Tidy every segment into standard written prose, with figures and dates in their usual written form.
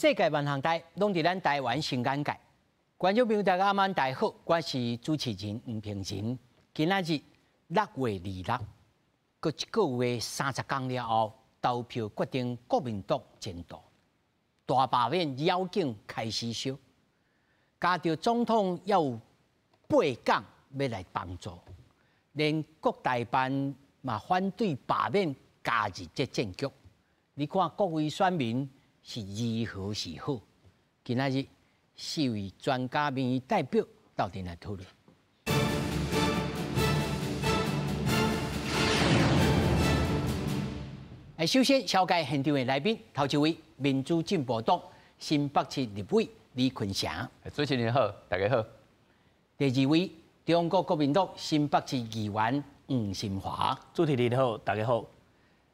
世界万行台拢伫咱台湾新眼界。观众朋友大家晚大家好，我是主持人吴平仁。今仔日6月26，过一个月30天了后，投票决定国民党前途。大罢免邀请开始烧，加上总统要有8讲要来帮助，连国台办嘛反对罢免加入这战局。你看各位选民是如何是好？今仔日4位专家民意代表到底来讨论。首先紹介現場的來賓，頭一位民主進步黨新北市立委李坤城。主持人好，大家好。第二位中國國民黨新北市議員吳新華。主持人好，大家好。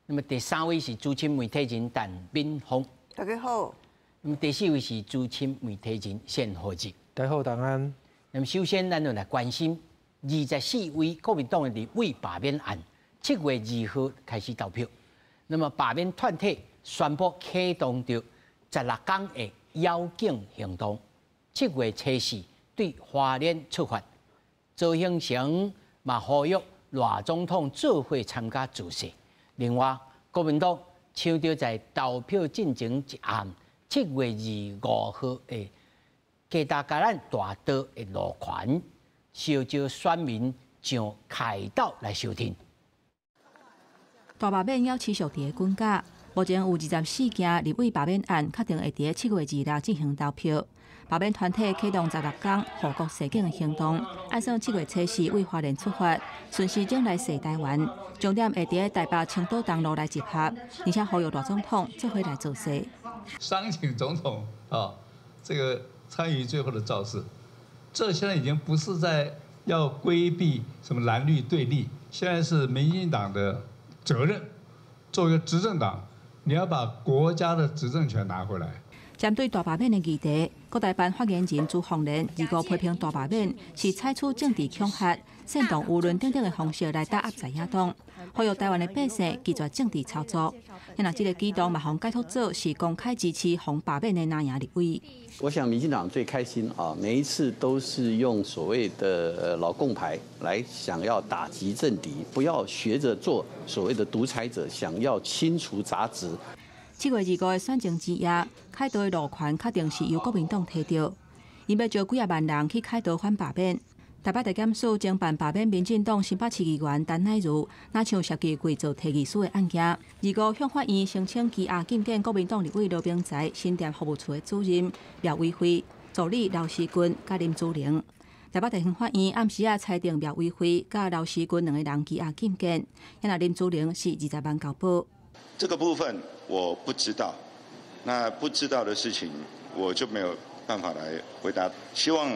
那麼第三位是資深媒體人陳炳鋒。大家好。那麼第四位是資深媒體人謝和志。大家好，大安。那麼首先，咱就來關心24位國民黨的立委罷免案，7月2號開始投票。那麼罷免團體宣布啟動着16天的邀請行動，7月初4對花蓮出發。周興成嘛呼籲賴總統做伙參加造勢。另外，國民黨搶着在投票進程一暗，7月25號的加大甲咱大道的路權，號召選民上凱道來收聽。大罷免要持續佇個滾價，目前有24件立委罷免案，確定會佇7月26進行投票。罷免團體啟動16天護國示警的行動，按算7月初4為花蓮出發，順時鐘來勢台灣，重點會佇台北青島東路來集合，而且呼籲賴總統做伙來造勢。商請總統這個參與最後的造勢，這現在已經不是在要規避什麼藍綠對立，現在是民進黨的責任，作為一個執政黨，你要把國家的執政權拿回來。針對大罷免的議題，國台辦發言人朱鳳蓮25批評大罷免是採取政治恐嚇、煽動輿論等等的方式來打壓在野黨，呼籲台灣的百姓拒絕政治操作。因為這個舉動嘛，互解讀做是公開支持互罷免的那樣立委。我想民進黨最開心啊，每一次都是用所謂的老共牌來想要打擊政敵，不要學着做所謂的獨裁者，想要清除雜質。7月25的選情之夜，凱道的路權確定是由國民黨摕到，因要招幾啊萬人去凱道反罷免。台北地檢署偵辦罷免民進黨新北市議員陳乃如，若像涉及偽造提議書的案件，25向法院申請羈押禁見國民黨立委羅秉才、新店服務處的主任廖偉輝、助理劉時軍、甲林祖玲。台北地方法院暗時裁定廖偉輝甲劉時軍2個人羈押禁見，因為林祖玲是20萬交保。這個部分我不知道，那不知道的事情我就沒有辦法來回答。希望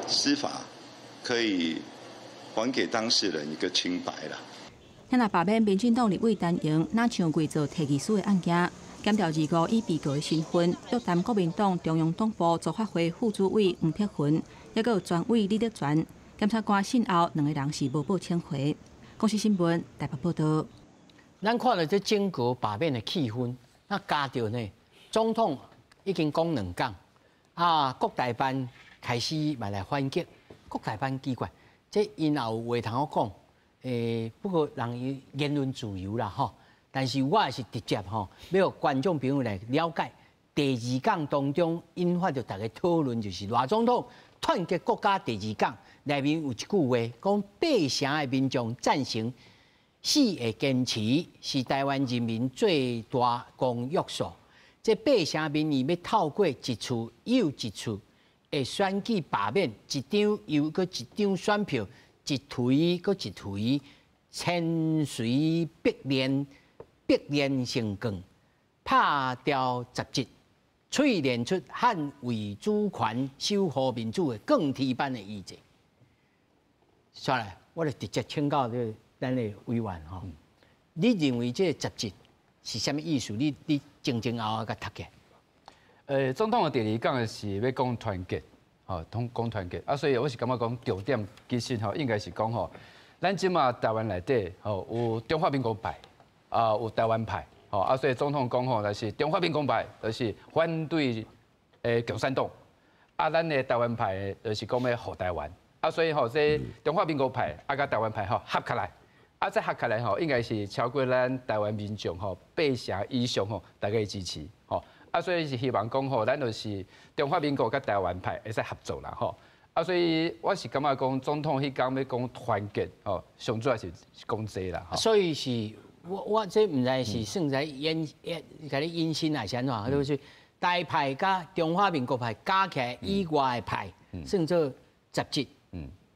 司法可以還給當事人一個清白啦。因為罷免民進黨立委陳瑩，若像偽造提議書的案件，檢調25以被告的身份，約談國民黨中央黨部組發會副主委吳碧雲，還有專委李德全。檢察官審後，2個人是無報請回。公視新聞台北報道。咱看到這整個罷免的氣氛，那加上呢，總統已經講2講，國台辦開始嘛來反擊。國台辦奇怪，這因也有話通我講，不過人伊言論自由啦吼。但是我也是直接吼，要讓觀眾朋友來了解。第2講當中引發着大家討論，就是賴總統團結國家第2講內面有一句話，講8成的民眾贊成。死的堅持是台灣人民最大公約數。這8成民意要透過一次又一次的選舉罷免，一張又擱一張選票，一推擱一推，千隨必練成鋼，拍掉雜質，淬煉出捍衛主權、守護民主的鋼鐵般的意志。下來，我就直接請教這咱的委員吼，你認為這個雜誌是啥物意思？你前後甲讀嘅？總統的第2講是要講團結，講團結啊，所以我是感覺講重點其實應該是講咱即馬台灣內底有中華民國派，有台灣派，啊，所以总统讲吼，就是中华民国派，就是反对共产党，啊，咱的台湾派就是讲要护台湾，啊，所以吼，这中华民国派啊，甲台湾派吼合起来，啊，这合起来吼，应该是超过咱台湾民众吼8成以上吼，大家支持，吼，啊，所以是希望讲吼，咱就是中华民国甲台湾派会使合作啦，吼。啊，所以我是感觉讲总统迄讲要讲团结，哦，上主要是讲这啦。所以是我这唔知是算在甲你引申还是安怎，就是台派甲中华民国派加起来以外的派，算做17，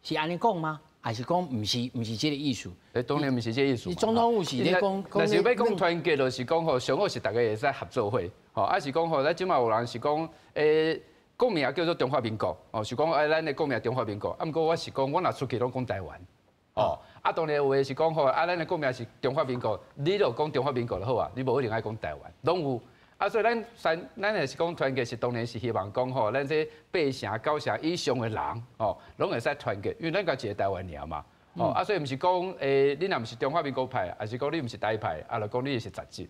是安尼讲吗？还是讲唔是这个意思？当然唔是这个意思。总统有时咧讲，但是要讲团结，就是讲吼，上好是大家会使合作伙，吼，啊是讲吼，咱即马有人是讲国名叫做中华民国，哦，是讲咱的国名中华民国。啊，毋过我是讲，我若出去拢讲台湾，哦，啊，当然有诶是讲吼，啊，咱的国名是中华民国，你就讲中华民国就好啊，你无一定爱讲台湾，拢有。啊，所以咱也是讲团结，是当然是希望讲吼，咱这8成9成以上的人，哦，拢会使团结，因为咱家一个台湾人嘛，哦，啊，所以毋是讲你若毋是中华民国派，还是讲你毋是台派，啊，就讲你是17，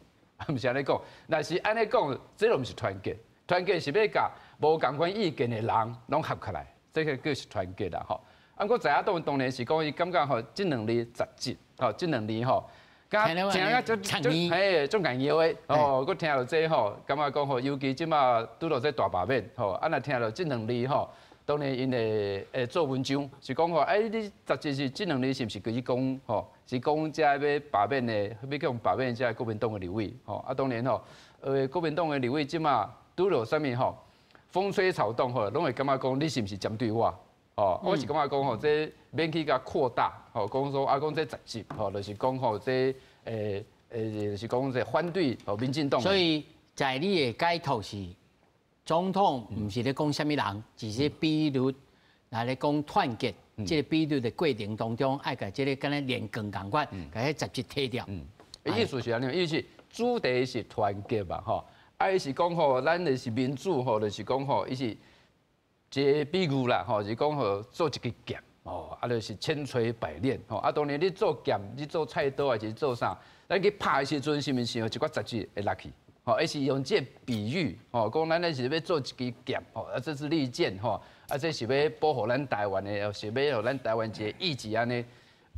毋是安尼讲，但是安尼讲，这就毋是团结。团结是要甲无共款意见的人拢合起来，这个叫是团结啦吼。啊，我知影当然是讲伊感觉吼，这2字17，吼，这2字吼，听个就硬摇的哦。我听到这吼，感觉讲吼，尤其即马拄到这大罢免吼，啊若听到这2字吼，当然因会做文章，是讲吼，你17是这2字是毋是佮伊讲吼？是讲遮要罢免的，要讲罢免遮国民党的立委吼。啊，当然吼，国民党的立委即马。拄着啥物吼，风吹草动吼，拢会感觉讲你是毋是针对我？哦，我是感觉讲吼，这免去甲扩大，吼，讲说啊，讲这17，吼，就是讲吼这就是讲这反对吼民进党。所以在你的解读是，总统毋是咧讲啥物人，只是比如来咧讲团结，这个比如的过程当中，爱甲这个敢若连更共款，甲迄17剔掉。意思是安尼，意思主题是团结嘛，吼。啊，伊是讲吼，咱就是民主吼，就是讲吼，伊是一个比喻啦，吼，是讲吼做一支剑，哦，啊，就是千锤百炼，吼，啊，当然你做剑，你做菜刀还是做啥，咱去拍的时阵，是毋是有一寡17会落去？吼，伊是用这比喻，吼，讲咱那是要做一支剑，吼，啊，这是利剑，吼，啊，这是要保护咱台湾的，是要让咱台湾一个意志安尼，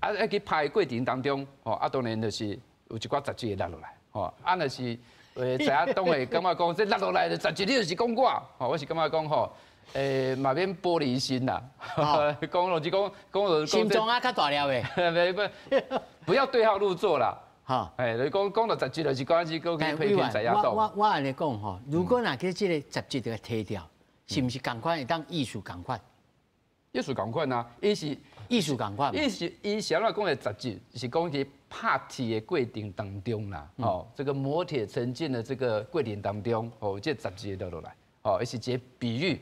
啊，去拍的过程当中，吼，啊，当然就是有一寡17会落落来，吼，啊，若是。知影党会感觉讲，这落落来的17，你就是讲我，吼，我是感觉讲吼，嘛免玻璃心啦，讲落去讲心中啊较大了的，不要对号入座啦，哈，你讲到17就是讲是讲去批评在野党。我安尼讲吼，如果若去这个17个剔掉，是毋是共款会当艺术共款？艺术共款啊，伊是艺术共款，伊是安怎讲的17，是讲伫拍铁的过程当中啦，哦，这个磨铁成金的这个过程当中，哦，这17落落来，哦，伊是一个比喻，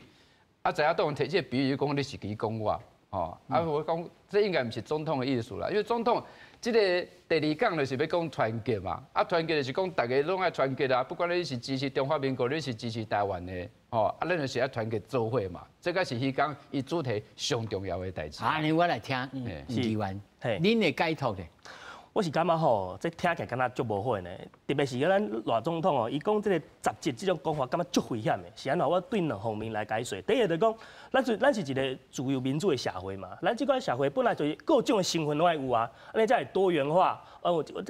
啊，在野党摕这个比喻讲你是去讲我，哦，啊，我讲这应该毋是总统的意思啦，因为总统这个第2讲就是要讲团结嘛，啊，团结就是讲大家拢爱团结啊，不管你是支持中华民国，你是支持台湾的。哦，啊，咱就是要团结做伙嘛，这个是迄讲伊主题上重要的代志。啊，我来听吴议员，恁的解读咧？我是感觉吼，这听起来敢若足无好呢。特别是咱赖总统哦，伊讲这个17这种讲法，感觉足危险的。是安怎？我对2方面来解说。第一就讲，咱是一个自由民主的社会嘛，咱这个社会本来就是各种的成分都爱有啊，安尼才会多元化。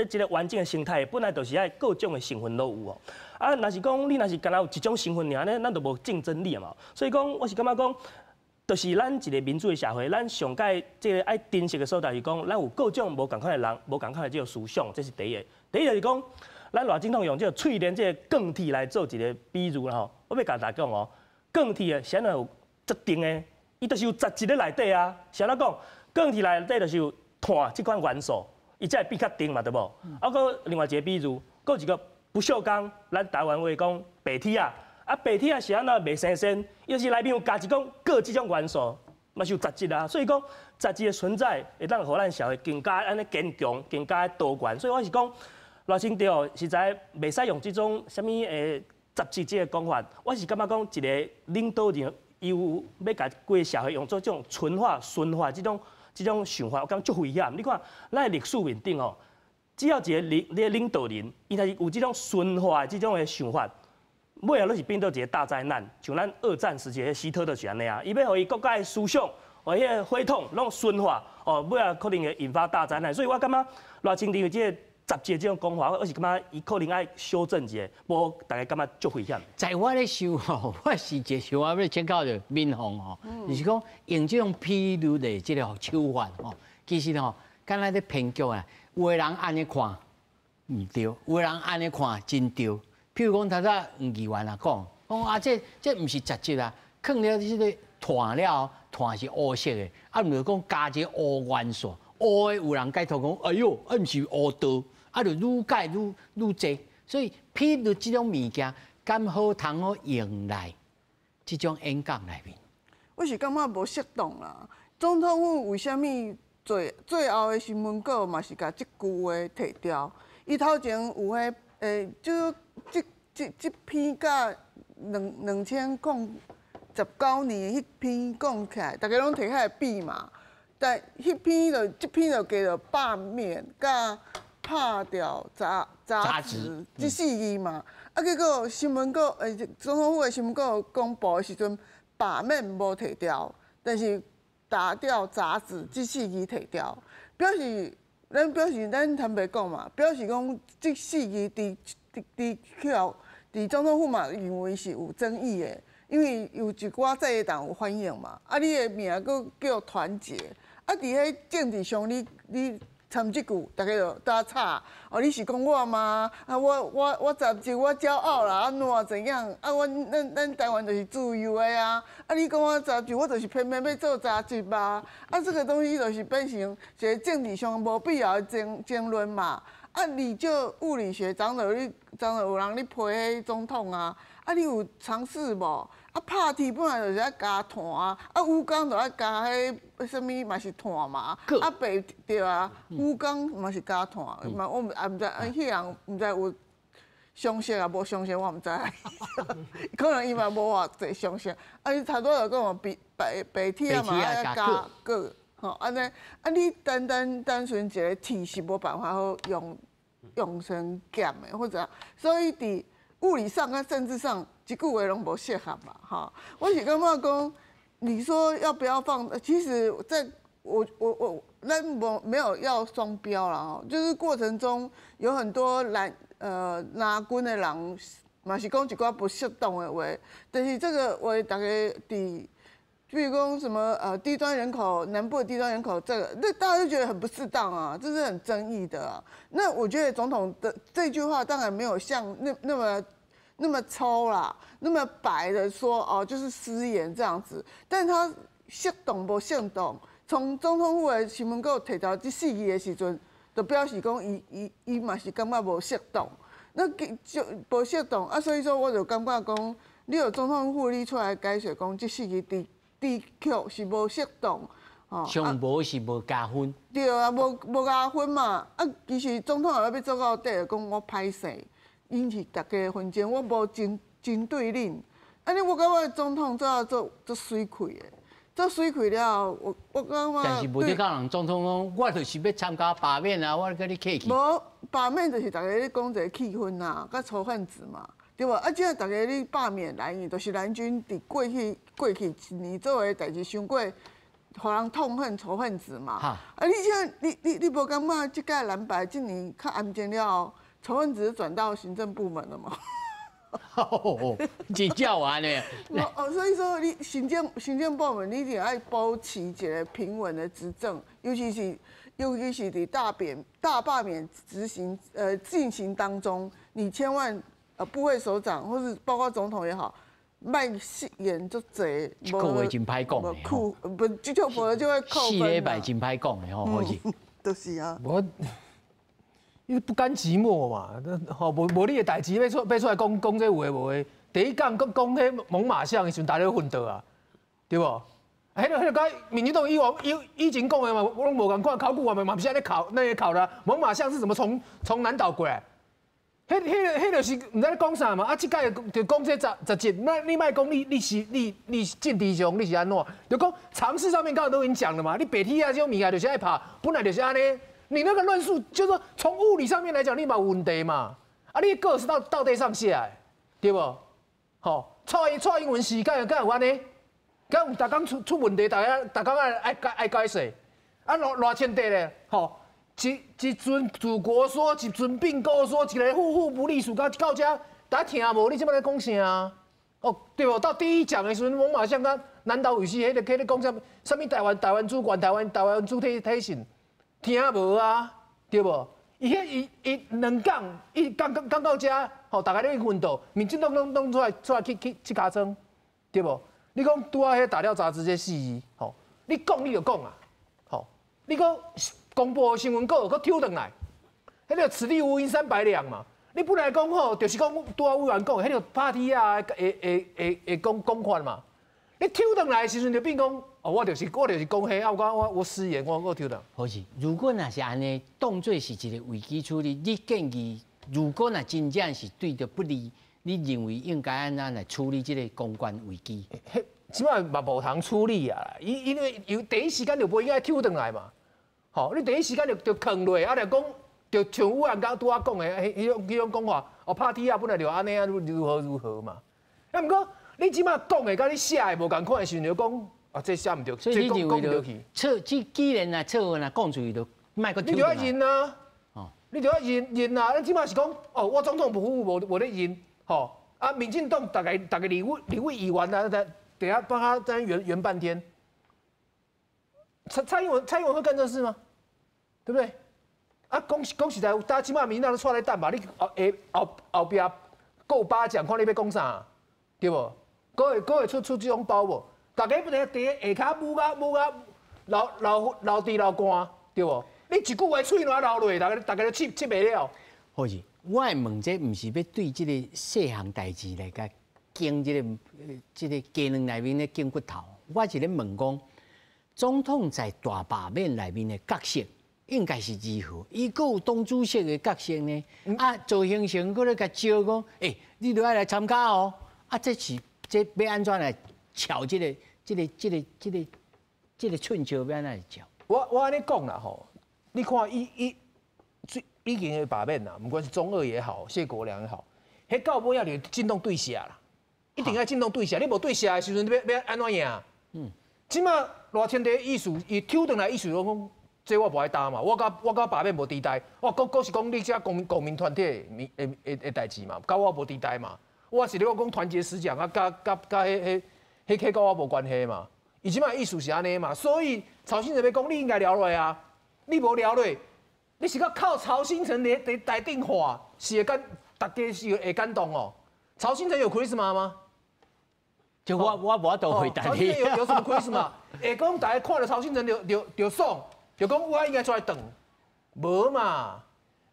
这个环境的生态本来就是爱各种的成分都有哦。啊，若是讲你若是敢若有一种成分尔呢，咱就无竞争力嘛。所以讲，我是感觉讲。就是咱一个民主的社会，咱上界这个爱珍惜的所在是讲，咱有各种无共款的人，无共款的这个思想，这是第一个。第二就是讲，咱赖总统用这个淬炼这个钢铁来做一个比喻啦吼。我要甲大家讲哦，钢铁啊，是安怎有设定的？伊就是有17个内底啊。是安怎讲？钢铁内底就是有碳这款元素，伊才会变较定嘛，对无？啊，搁另外一个比喻，搁一个不锈钢，咱台湾话讲白铁啊。啊，白铁啊是安怎袂生鲜，要是内面有加一种各这种元素，嘛是有17啊。所以讲17的存在会当互咱社会更加安尼坚强，更加多元。所以我是讲，赖清德哦，实在袂使用这种什么17这个讲法。我是感觉讲一个领导人，伊有要甲规个社会用做这种纯化、顺化这种想法，我感觉足危险。你看咱的历史面顶哦。只要一个领导人，伊若是有这种顺化的这种的想法，尾后都是变到一个大灾难，像咱二战时期的希特勒就是安尼啊，伊要互伊国家的思想，互迄个血统拢顺化，尾后可能会引发大灾难。所以我感觉赖清德的这个杂志这种讲法，我是感觉伊可能爱修正一下，无大家感觉足危险。在我咧想吼，我是一想我要请教着民防吼，就是讲用这种披露的这个手法吼，其实吼，敢若咧骗局啊，有的人安尼看唔对，有的人安尼看真对。譬如讲，头早黄议员啊讲啊，这唔是杂质啊，放了这个炭了，炭是黑色的，啊，唔是讲加一个黑元素，黑的有人解读讲，哎呦，啊唔是黑道。啊，就愈改愈济，所以披露这种物件，敢好通好用来这种演讲内面。我是感觉无适当啦。总统府为虾米最后的新闻稿嘛是甲即句话摕掉？伊头前有迄就是这篇甲2019年迄篇讲起来，大家拢摕起来比嘛。但迄篇这篇就叫做罢免甲拍掉杂志这4字嘛，啊，结果新闻稿总统府的新闻稿公布的时阵，罢免无摕掉，但是打掉杂志这4字摕掉，表示咱坦白讲嘛，表示讲这4字伫总统府嘛认为是有争议的，因为有一寡在野党有反映嘛，啊，你的名佫叫团结，啊，伫迄政治上你。参即句，大家就打岔。哦，你是讲我吗？啊，我杂志我骄傲啦，安怎样？啊，咱台湾就是自由的啊。啊，你讲我杂志，我就是偏偏要做杂志吧。啊，这个东西就是变成一个政治上无必要的争论嘛。啊，你就物理学长有人咧批迄总统啊。啊，你有尝试无？啊，拍铁本来就是爱加炭啊，武钢就爱加迄什物嘛是炭嘛，啊白对啊，武钢嘛是加炭，嘛我也毋知，迄人毋知有详细啊，无详细我毋知，可能伊嘛无偌济详细。啊，你差不多就讲白铁啊嘛爱加铬，吼安尼，啊你单纯一个铁是无办法好用成剑的，或者所以伫物理上跟政治上。一句话拢无适合嘛，哈！我是感觉讲，你说要不要放？其实在咱没有要双标啦，哈，就是过程中有很多拿军的人嘛是讲一寡不适当的话，但是这个话大家比如讲什么低端人口南部的低端人口，这个那大家就觉得很不适当啊，这是很争议的啊。那我觉得总统的这句话当然没有像那么抽啦，那么白的说哦，就是私言这样子，但他适当无适当，从总统府的新闻稿摕到这4字的时阵，就表示讲伊嘛是感觉无适当，那就无适当啊，所以说我就感觉讲，你有总统府你出来解释讲这4字的确是无适当，哦，上无是无加分，对啊，无加分嘛，啊，其实总统后尾要做到底，讲我歹势。引起大家纷争，我无针对恁，安尼我感觉总统做水亏的，做水亏了后，我感觉。但是无得讲人总统讲，我就是要参加罢免啊，我跟你客气。无罢免就是大家咧讲一个气氛啊，甲仇恨值嘛，对无？啊，即个大家咧罢免蓝营，就是蓝军伫过去一年做的代志伤过，互人痛恨仇恨值嘛。啊，你现在你无感觉即届蓝白今年较安静了后？仇恨值转到行政部门了嘛？哦，真叫完呢。哦，所以说你行政部门，你一定要保持一个平稳的执政，尤其是伫大罢免进行当中，你千万部会首长或是包括总统也好，卖言就侪，一个月真歹讲的吼。不，就否则就会扣分。4礼拜真歹讲的吼，好是。就是啊。因为不甘寂寞嘛，吼无你的代志要出来讲这有诶无诶。第一讲迄猛犸象的时阵，大家昏倒啊，对无？迄个甲民进党以前讲的嘛，我拢无共看考古嘛不是安尼考啦。猛犸象是怎么从南岛过来？迄就是唔知咧讲啥嘛。啊，即届就讲这杂节，那你莫讲你政治上你是安怎？就讲常识上面刚刚都已经讲了嘛。你白天啊这种物件就是爱拍，本来就是安尼。你那个论述就是说从物理上面来讲，你嘛有问题嘛，啊，你个是到底上下的，对不？吼，蔡英文时敢有安尼？敢有逐工出问题，逐工爱解释，啊，偌千地咧，吼，一尊祖国说，一尊并购说，一个户不隶属到这，大家听无？你即摆在讲啥？哦，对不？到第一讲的时候，猛犸象甲南岛语系，迄个讲什么台湾主权、台湾主体性，听无啊？对不？伊两讲，伊讲到这，吼，大家咧奋斗，民进党拢出来去尻川，对不？你讲拄啊，迄大料杂志这事，吼，你讲你就讲啊，吼，你讲公布新闻稿，搁抽转来，迄个此地无银300两嘛。你本来讲吼，就是讲拄啊委员讲，迄个拍梯啊，会讲法嘛。你抽转来的时阵就变讲，哦，我就是讲迄，啊，我失言，我抽转。好是，如果若是安尼，当做是一个危机处理，你建议，如果若真正是对着不利，你认为应该安怎来处理这个公关危机？起码嘛无通处理啊，因为第一时间就不应该抽转来嘛。吼，你第一时间就坑落，啊，就讲。就像有人刚拄仔讲的，迄种讲法，哦，拍梯啊，本来就安尼啊，如何嘛。啊，毋过你即马讲的，甲你写的无共款的时阵，就讲啊，这写毋对，所以你认为就既然啊错误啊讲出去就卖个。你就要认啊，哦，你就要认啊。咱即马是讲，哦，我总统不服务，无咧认，吼啊，民进党大概立委议员啊，等下帮他在圆半天。蔡英文会干这事吗？对不对？啊，讲实在，大家即马民进党都出来等吧，你后壁够巴讲，看你要讲啥，对无？各会出这种包无？大家不得伫下骹捂甲流滴流汗，对无？你一句话喙烂流落，大家都气袂了。好是，我会问这，毋是要对这个细项代志来甲经这个鸡卵内面咧经骨头，我是咧问讲，总统在大罢免内面的角色。应该是如何？伊阁有党主席的角色呢？啊，做行程阁咧甲招讲，你都爱来参加哦。啊，这要安怎来撬这个寸招要安怎来撬？我安尼讲啦吼，你看已经的罢免啦，不管是中二也好，谢国良也好，迄到尾啊就进动对下啦，一定要进动对下。你无对下的时阵，要安怎赢？即马偌天地意思，伊抽转来意思讲。这我无爱答嘛，我甲罢免无地带，我是讲你遮公民团体的代志嘛，甲我无地带嘛，我是咧讲团结思想啊，甲迄甲我无关系嘛，伊即摆意思是安尼嘛，所以曹新成要讲你应该了落啊，你无了落，你是靠曹新成来定话，是会大家是会感动哦。曹新成有 charisma 吗？就我无都回答你。曹新成有什么 charisma？会讲大家看到曹新成就爽。就讲我应该出来等，无嘛？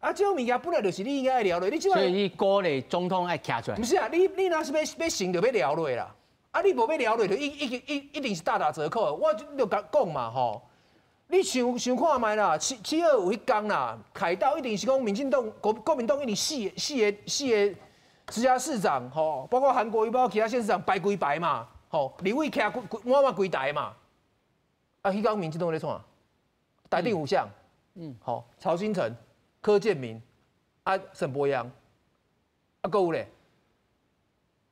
啊，这种物件本来就是你应该爱聊落，你即摆。所以你鼓励总统爱徛出来。不是啊，你若是要成就要聊落啦，啊，你无要聊落，就一定是大折扣。我就讲嘛吼，你想看觅啦，7月有迄天啦，凯道一定是讲民进党、国民党一定四个直辖市长吼，包括韩国瑜，包括其他县市长排规排嘛，吼，立委徛满规台嘛，啊，迄天民进党咧创。台定5项，好，曹新成、柯建铭、沈伯洋，阁有咧，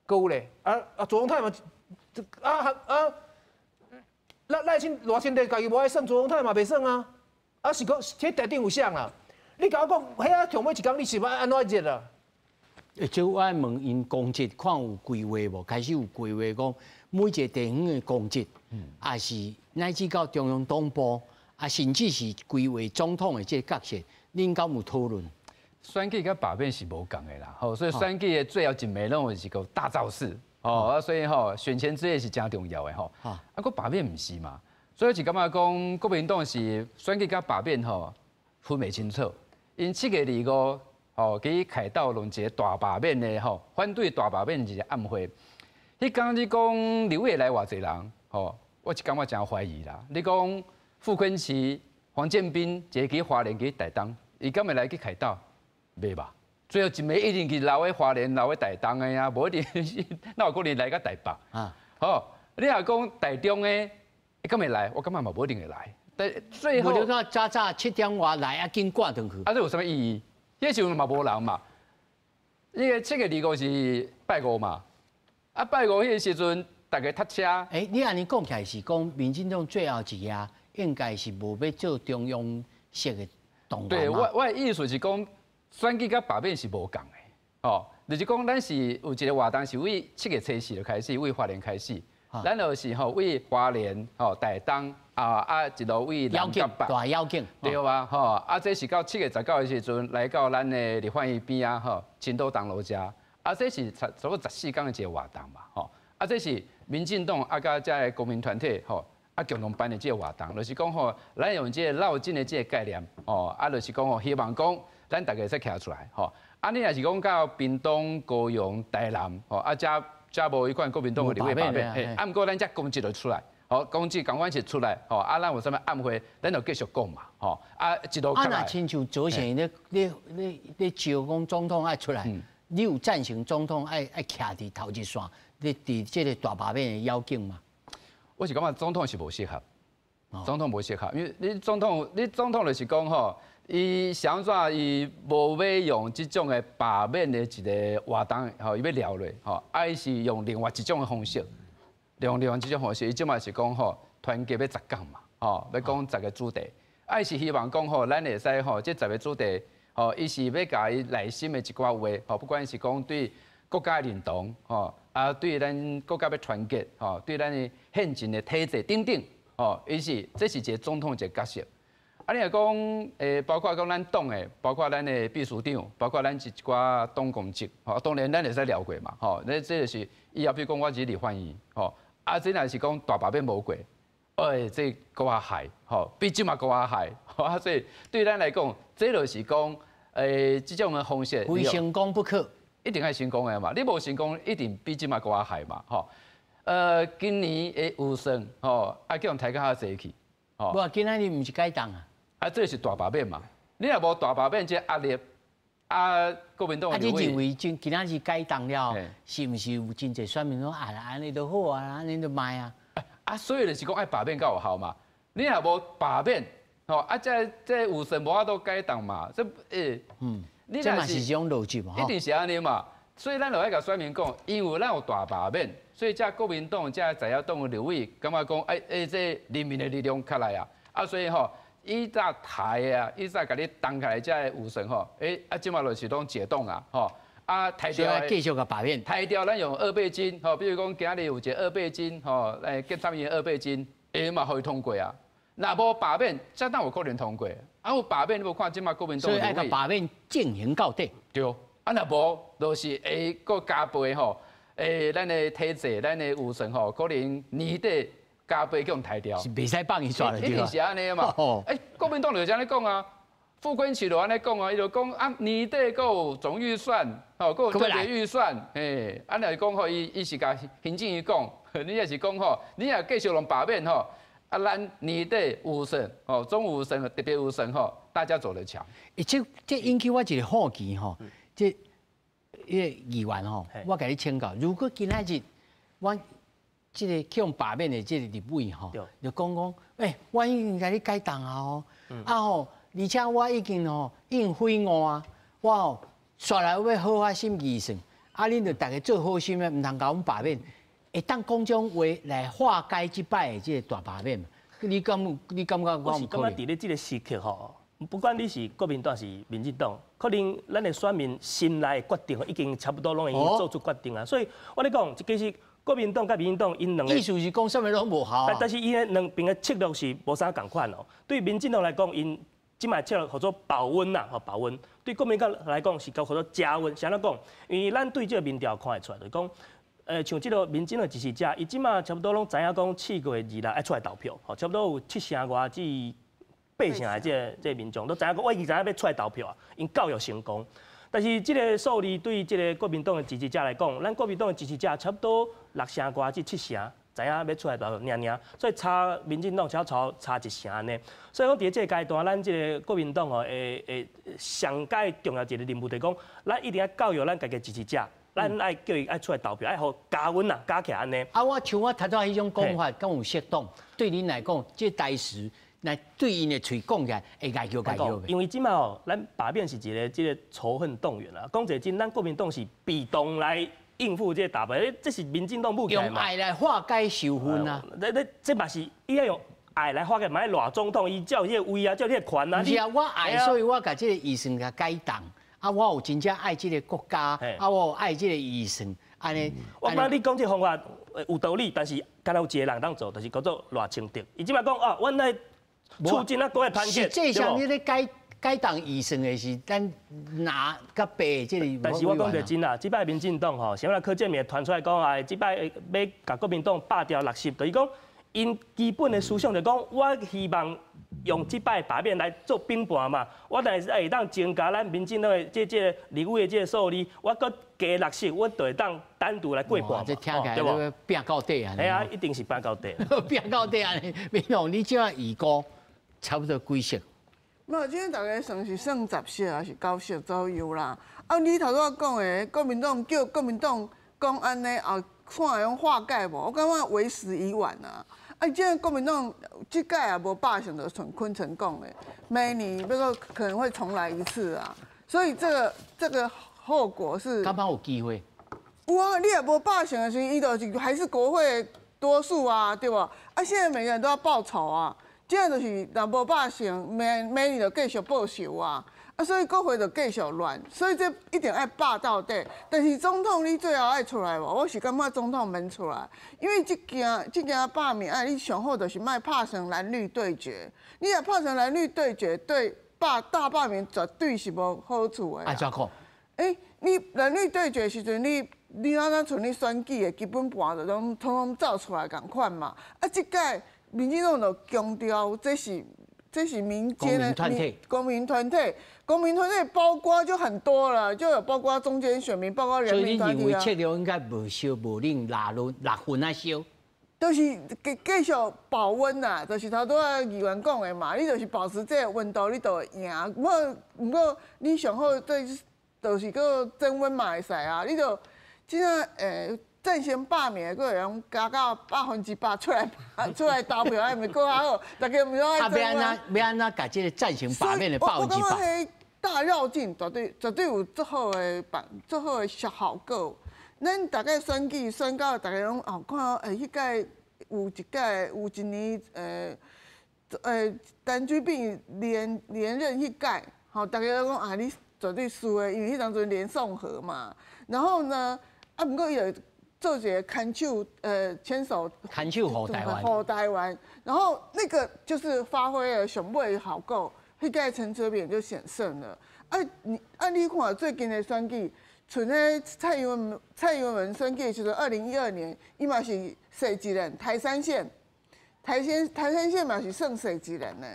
左荣泰嘛，赖清偌千地家己无爱算，左荣泰嘛袂算啊，是讲迄台定5项啦。你甲我讲，迄啊上尾一工你是要安怎热啊？就我问因公职，看有规划无？开始有规划讲每一个地方的公职，也是乃至到中央党部。啊，甚至是规划总统的这个角色，恁敢有讨论？选举跟罢免是无共的啦，所以选举的最后一枚任务是个大造势，所以选前之夜是真重要的个罢免唔是嘛，所以就感觉讲国民党是选举跟罢免分袂清楚，因7月25去凯道弄一个大罢免的反对大罢免一个暗会，迄刚你讲刘伟来偌济人我是感觉真怀疑啦，你讲。傅昆萁、黄建斌一个去花莲去台东，伊敢会来去凯道？袂吧？最后一枚一定去留喺花莲、留喺台东的呀，无一定哪有可能来到台北啊？你若讲台中的，伊敢会来？我感觉嘛无一定会来。但最后我就讲早早7点外来啊，紧赶上去。啊，这有什么意义？迄时阵嘛无人嘛，那个7月25是拜五嘛，啊拜五迄个时阵大家塞车。你安尼讲起来是讲，民进党最后一夜应该是无要做中央式的动员嘛。对，我的意思是讲，选举甲罢免是无共的，哦，就是讲咱是有一个活动是为7月初4就开始，为花莲开始，咱就是吼为花莲吼台东一路为南甲北大妖精，对啊，吼这是到7月19的时阵来到咱的立法院边啊，吼青岛东路遮，这是差不多14天的一个活动嘛，吼这是民进党甲这个国民团体吼。共同办的这个活动，就是讲吼，咱用这个绕境的这个概念，就是讲吼，希望讲咱大家会徛出来，吼。你若是讲到屏东、高雄、台南，遮无一款国民党的立委罢免，毋过咱遮公职就出来，公职赶快是出来，咱有啥物暗会，咱就继续讲嘛，一路若亲像早前咧招讲总统爱出来，你有赞成总统爱徛伫头一线，伫这个大罢免的要紧嘛？我是感觉总统是无适合，总统无适合，因为你总统就是讲吼，伊想怎伊无要用这种的罢免的一个活动，吼，伊要聊落，吼，伊是用另外一种的方式，用另外一种方式，伊即嘛是讲吼，团结要10讲嘛，吼，要讲10个主题，是希望讲吼，咱会使吼，这10个主题，吼，伊是要甲伊内心的一寡话，吼，不管是讲对国家认同，吼。对咱国家要团结，对咱的现今的体制等等，这是一个总统一个角色。你若讲，包括讲咱党的，包括咱的秘书长，包括咱一寡党公职，当然咱会使聊过嘛，这就是以后比如讲我是立法院，这若是讲大罢免无过，这搁较害，比即嘛搁较害，所以对咱来讲，这就是讲，这种的方式，非成功不可。一定爱成功的嘛，你无成功，一定比即马搁较害嘛，吼。今年的预算，吼，叫人抬较济去，吼。无，今仔日毋是改动啊，这是大罢免嘛。你若无大罢免，这压力，国民党你认为今仔日改动了，是毋是有真侪选民讲安尼就好啊，安尼就卖啊？所以就是讲爱罢免较有效嘛。你若无罢免，吼，这预算无法度改动嘛，这嘛是一种逻辑嘛，一定是安尼嘛。所以咱就爱甲选民讲，因为咱有大罢免，所以这国民党、这在野党的立委感觉讲，这人民的力量较来啊，所以吼，伊早抬啊，伊早甲你当开这预算吼，即马就是拢解冻啊，吼，抬掉继续个罢免，抬掉咱用2倍金，吼，比如讲今日有一个2倍金，吼，结参议2倍金，嘛可以通过啊。若无罢免，这哪有可能通过？有罢免，你无看即马国民党，所以爱甲罢免进行到底。对，若无，就是搁加倍吼，咱的体制、咱的预算吼，可能年底加倍叫人抬掉。是袂使放伊煞了，一定是安尼嘛。国民党就安尼讲啊，傅昆萁就安尼讲啊，伊就讲年底搁有总预算，搁有特别预算，安尼讲吼，伊是甲行政院讲，你也是讲吼，你若继续用罢免吼。咱年底预算总预算、特别预算大家走得强。这引起我一个好奇这议员我甲你请教，如果今仔日我这个去罢免的这个立委就讲，我已经甲你改动啊而且我已经应悔我我煞来要好发心意算，恁就大家做好心的，唔通甲阮罢免。会当讲种话来化解即摆的这个大罢免嘛？你感觉我是感觉伫咧这个时刻吼，不管你是国民党是民进党，可能咱的选民心内的决定已经差不多拢已经做出决定啊。所以我咧讲，其实国民党甲民进党因两个意思是讲什么拢无效，但是因的两边的策略是无啥共款哦。对民进党来讲，因即卖策略叫做保温呐，保温；对国民党来讲是叫做加温。是安怎讲？因为咱对这个民调看会出来，就是讲。像这个民进的支持者，伊即马差不多拢知影讲4月2日爱出来投票，差不多有7成外至8成的这民众都知影讲，我已经知影要出来投票啊，因教育成功。但是这个数字对这个国民党的支持者来讲，咱国民党的支持者差不多6成外至7成，知影要出来投票，所以差民进党差1成安尼。所以讲伫这个阶段，咱这个国民党上界重要一个任务就是讲，咱一定要教育咱家己支持者。咱爱叫伊爱出来投票，爱好加温啊，加起来安尼。我像我头先迄种讲法，敢有适当？对恁来讲，这台时来对因的嘴讲起来会解叫。因为即马哦，咱罢免是一个即个仇恨动员啦。讲者真，咱国民党是被动来应付这个大败，这是民进党不用爱来化解仇恨啊！这嘛是伊要用爱来化解，嘛赖总统伊叫迄个位啊，叫迄个权啊。是啊，我爱，所以我甲这个预算甲改动。啊，我有真正爱这个国家，啊，我有爱这个预算，安尼。我感觉你讲这方法有道理，但是敢有一个人当做，就是叫做赖清德。伊即摆讲啊，阮来促进啊国的团结。实际上，你咧改动预算的是咱拿甲白这个。但是我讲就真啦，即摆民进党吼，先来柯建铭传出来讲啊，即摆要甲国民党拔掉60，就是讲因基本的思想就讲，我希望用即摆罢免来做并盘嘛，我但是会当增加咱民进党的这立委的这数字，我搁加60，我就会当单独来过半嘛，这听起来都拼到底啊！系啊，一定是拼到底。拼到底啊！民众你即下预估差不多几色？无，即个大家算是算10色还是9色左右啦。啊，你头拄讲的，国民党叫国民党讲安尼后，看会用化解无？我感觉为时已晚啊！啊，即个国民党即届也无罢选，就像昆城讲的，明年那个可能会重来一次啊。所以这个后果是。刚刚有机会。有啊，你也无罢选的时候，伊就是还是国会多数啊，对不？啊，现在每个人都要报仇啊。这样就是若无罢选，明年就继续报仇啊！啊，所以国会就继续乱，所以这一定要罢到底。但是总统你最后爱出来无？我是感觉总统免出来，因为这件罢免案，你上好就是卖拍成蓝绿对决。你若拍成蓝绿对决，对大罢免绝对是无好处的。安怎讲？你蓝绿对决时阵，你安怎像你选举的基本盘就拢统统走出来共款嘛？啊，这届。民进党就强调，这是民间的公民团体，公民团体包括就很多了，就有包括中间选民，包括人民团体啊。所以你认为切量应该无烧无冷6分啊烧？就是继续保温啦，就是头拄啊议员讲的嘛，你就是保持这个温度，你就会赢。不过你上好就是个增温嘛会使啊，你就即个正先罢免，个人加到100%出来投票，还咪够好？大家唔要爱争啊！要安怎把这个暂行罢免的100%？我感觉迄大绕境绝对有最好的效果。咱大概选到大家拢看迄届有一年陈水扁连任迄届，好大家都讲啊，你绝对输的，因为迄当阵连宋和嘛。然后呢，不过有。做一个牵手护台湾，然后那个就是发挥了上尾的效果，迄届陈水扁就险胜了。你看最近的选举，像迄蔡英文选举就是2012年，伊嘛是谁一人台三线嘛是胜谁一人呢？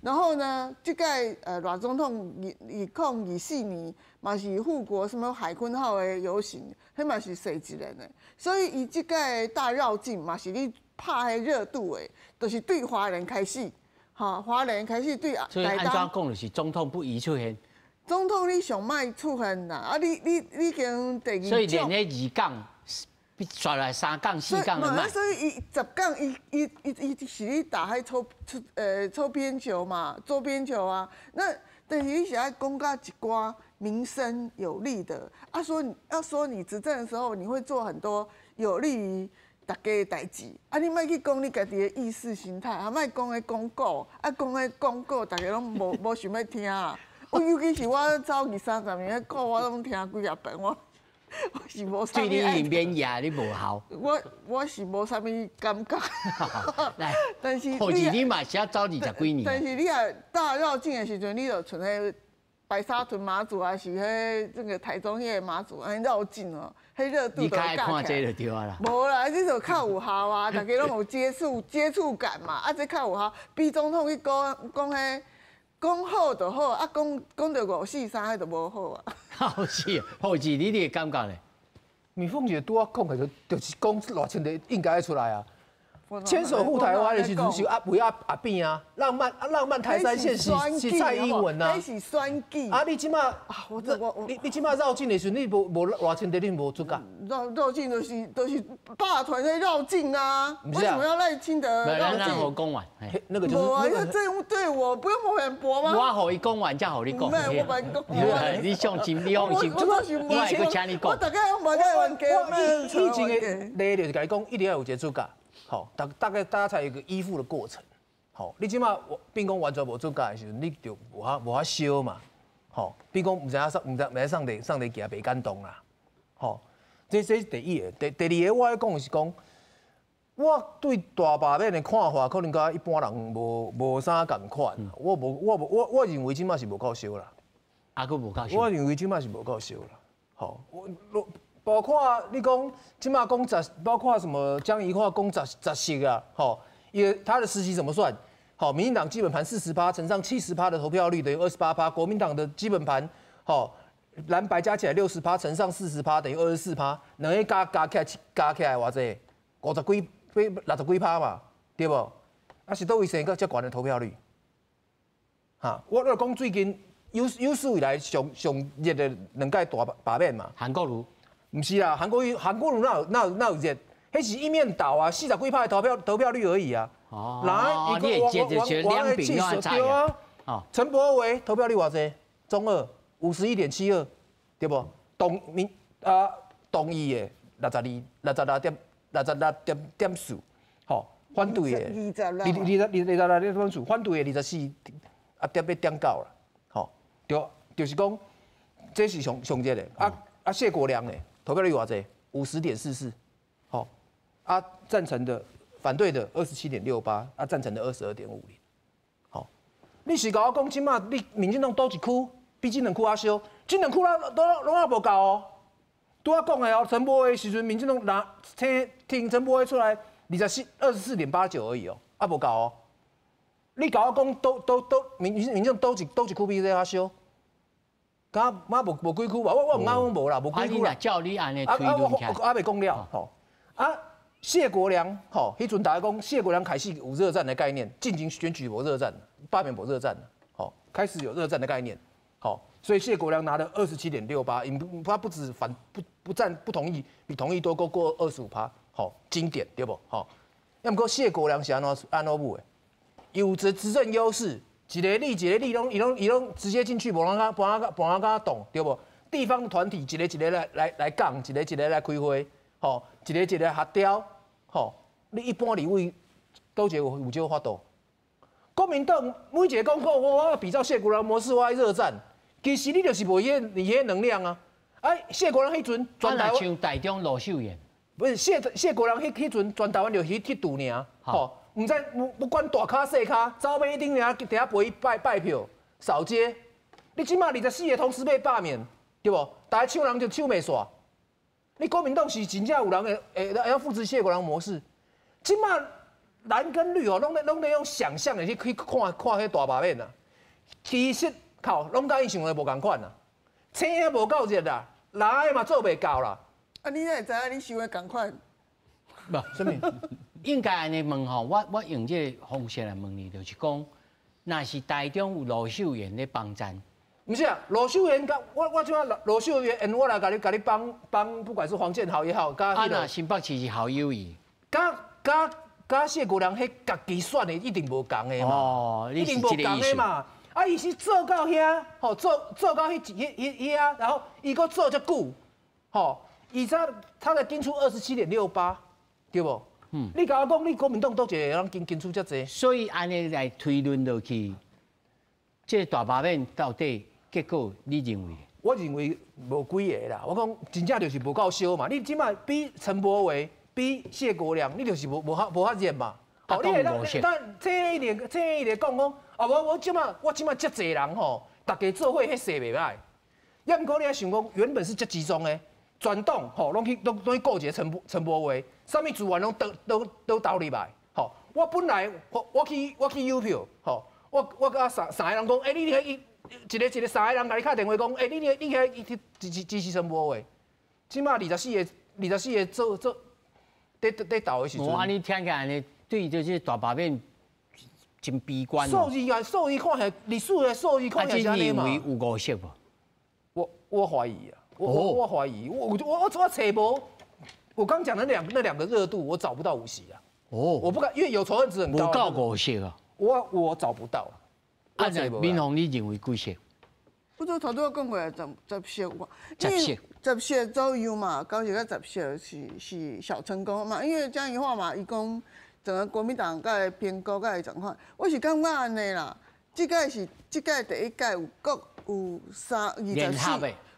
然后呢，这届赖总统2024年嘛是护国什么海鲲号的游行，迄嘛是谁一人呢？所以伊这届大绕境嘛是你拍迄热度的，就是对华人开始，华人开始对。所以按怎讲就是总统不宜出现。总统你上卖出现啦，啊你已经第二种。所以连那2杠。刷来3杠4杠的卖，所以伊10杠伊是你打迄抽边球嘛，做边球啊。那但是你是要讲到一寡民生有利的，要说你执政的时候，你会做很多有利于大家的代志。啊，你莫去讲你家己的意识形态，啊，莫讲迄广告，啊，讲迄广告，大家拢无想要听啊。尤其是我走20-30年，迄歌我拢听几啊遍我是无啥物。对你免牙你无效。我是无啥物感觉。来，但是或者你嘛是要走20几年。但是你若大绕境的时阵，你就像迄白沙屯马祖还是迄这个台中迄个马祖，安尼绕境哦，迄热度都加起来。你看这就对啦。无啦，这就较有效啊，大家拢有接触感嘛，啊，这较有效。比总统去讲迄。讲好就好，啊讲到5、4、3，迄就无好啊。好是，好是，你的感觉咧？米凤姐拄仔讲的就是讲赖清德应该出来啊。牵手护台湾的时阵是为阿扁啊，浪漫台山线是蔡英文啊，那是选举。啊，你即马你即马绕境的时阵，你无偌清地你无出噶？绕境就是霸团在绕境啊，为什么要赖清德绕境？我讲完，那个就是这对我不用反驳吗？我互伊讲完，才互你讲。我把你上心，你放心，我还会请你讲。我大概我大概完给以前的例就是甲你讲，一定要有一个出价，好，大概大家才有一个依附的过程。好，你即马变讲完全无出价的时候，你就无法烧嘛。好，比如讲唔知上地行袂敢动啦。好，这是第一个。第二个我要讲的是讲，我对大罢免的看法，可能甲一般人无啥共款。我认为即马是无够烧啦。啊，佫无够烧。我认为即马是无够烧啦。好，包括你讲即马讲包括什么江宜桦讲10席啊，好，他的实习怎么算？好，民进党基本盘40%乘上70%的投票率等于28%，国民党的基本盘好蓝白加起来60%乘上40%等于24%，两个加起来偌济？50几60几%嘛，对不？啊是倒位生个遮悬的投票率？哈，我讲最近有史以来上热的两届大罢免嘛。韩国瑜？唔是啦，韩国瑜哪有热？迄是一面倒啊，40几%的投票率而已啊。哦，你也接着两边都在啊。哦，陈柏惟投票率偌济？中二51.72，对不？同意的66点4，好，反对的26点4，反对的24.1.9啦，好，就是讲这是上热的。谢国良呢，投票率偌济？50.44，好，赞成的。反对的27.68，赞成的22.50。好，你是甲我讲，即马你民进党倒一区比这两区还少，这两区拢还无够哦。拄我讲的哦，陈柏惟时阵，民进党听陈柏惟出来24.89而已哦，无够哦。你甲我讲民进党倒一区比这还少，敢无几区吧？我唔敢讲无啦，无几区啦。照你安尼推论起来，我未讲了，吼谢国良，吼，迄阵大家讲谢国良开始有热战的概念，进行选举无热战，罢免无热战，好，开始有热战的概念，好，所以谢国良拿了27.68%，他不止不同意，比同意多过25%，好，经典对不？好，要不过谢国良是安怎母的，有着执政优势，一个利伊拢直接进去，无人甲动，对不？地方团体一个来讲，一个来开会。吼，一个协调，吼，你一般立委都有这个法度。国民党每一个讲我比照谢国良模式，我爱热战，其实你就是无迄能量啊。谢国良迄阵全台湾像台中罗秀燕，不是谢国良迄阵全台湾就去铁赌尔，吼，唔知不管大卡细卡，走马顶尔底下陪拜票扫街。你即马24个同时被罢免，对不？大家抢人就抢袂煞。你国民党是真正有人会要复制谢国良模式，即马蓝跟绿哦，拢在用想象的去看迄大罢免啊，其实拢甲伊想的无共款啊，天也无够热啦，人的嘛做袂到啦。你哪会知影你想的共款？不，什么？应该安尼问吼，我用这个方式来问你，就是讲，若是台中有罗秀燕咧帮战。不是啊，罗秀燕，我即马罗秀燕，我来甲你帮，不管是黄建豪也好，甲那新北市是好友谊，甲谢国良迄家己选的一定无共的嘛，哦，一定无共的嘛。伊是做到遐，吼，做到遐，然后伊搁做遮久，吼，他才跟出27.68，对不？你甲我讲，你国民党都一个人跟出遮济，所以安尼来推论落去，这大罢免到底？结果你认为？我认为无几个啦。我讲真正就是无够烧嘛。你即摆比陈柏惟、比谢国良，你就是无遐热嘛。好，你但这一点讲，我即摆遮济人吼，大家做伙迄势袂歹。要毋过你还想讲，原本是遮集中的，全党吼拢去顾一个陈柏惟，啥物资源拢都投入来。吼，我本来我去邮票，吼，我甲三个人讲，你一个3个人甲你敲电话讲，你支持陈柏惟，即马24个做在投的时阵，我安尼听起来呢，对这些大罢免真悲观。数字看起来，历史的数字看起来是安尼嘛。你认为有误色不？我怀疑啊，我怀疑，我找无，我刚讲的那两个热度，我找不到5席啊。我不敢，因为有仇恨值很高。无到5色啊。我找不到。按照民宏，你认为几色？不过头拄我讲过10色，因为10色左右嘛，9色到10色是小成功嘛。因为江宜桦嘛，伊讲整个国民党甲评估甲伊状况，我是感觉安尼啦。这届第一届有